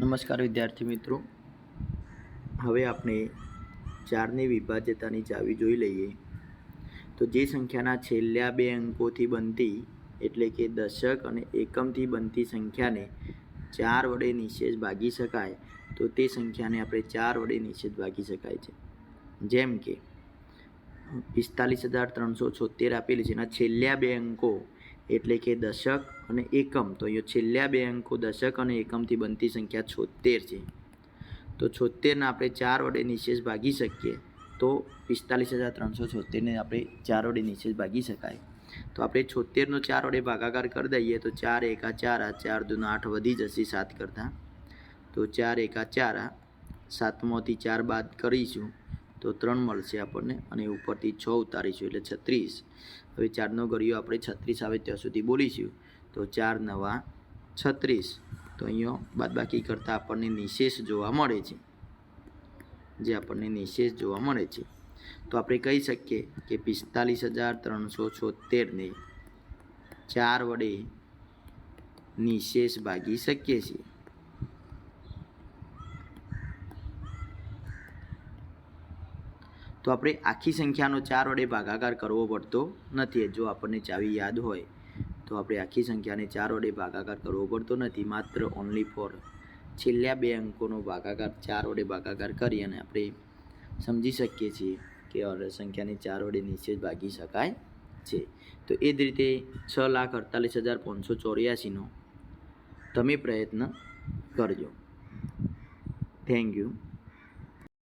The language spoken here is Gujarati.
નમસ્કાર વિદ્યાર્થી મિત્રો, હવે આપણે 4ની વિભાજ્યતાની ચાવી જોઈ લઈએ. તો જે સંખ્યાના છેલ્લા બે અંકોથી બનતી એટલે કે દશક અને એકમથી બનતી સંખ્યાને 4 વડે નિશેષ ભાગી શકાય તો તે સંખ્યાને આપણે 4 વડે નિશેષ ભાગી શકાય છે. જેમ કે 45,376 આપેલી છે, એના છેલ્લા બે અંકો એટલે કે દશક અને એકમ. તો અહીંયા છેલ્લા બે અંકો દશક અને એકમથી બનતી સંખ્યા 76 છે. તો 76ને આપણે 4 વડે નિશેષ ભાગી શકીએ તો 45,376ને આપણે 4 વડે નિશેષ ભાગી શકાય. તો આપણે 76નો 4 વડે ભાગાકાર કરી દઈએ તો 4 એકા 4, આ 4 દૂના 8 વધી જશે 7 કરતાં. તો 4 એકા 4, 7માંથી 4 બાદ કરીશું તો 3 મળશે આપણને, અને ઉપરથી 6 ઉતારીશું એટલે 36. હવે 4નો ઘડિયો આપણે 36 આવે ત્યાં સુધી બોલીશું. તો 4 નવા 36. તો અહીંયા બાદબાકી કરતાં આપણને નિશેષ જોવા મળે છે, જે આપણને નિશેષ જોવા મળે છે. તો આપણે કહી શકીએ કે 45,376ને 4 વડે નિશેષ ભાગી શકીએ છીએ. તો આપણે આખી સંખ્યાનો 4 વડે ભાગાકાર કરવો પડતો નથી. જો આપણને ચાવી યાદ હોય તો આપણે આખી સંખ્યાને 4 વડે ભાગાકાર કરવો પડતો નથી. માત્ર ઓનલી ફોર છેલ્લા બે અંકોનો ભાગાકાર 4 વડે ભાગાકાર કરી અને આપણે સમજી શકીએ છીએ કે સંખ્યાને 4 વડે નિશેષ ભાગી શકાય છે. તો એ જ રીતે 6,48,584નો તમે પ્રયત્ન કરજો. Thank you.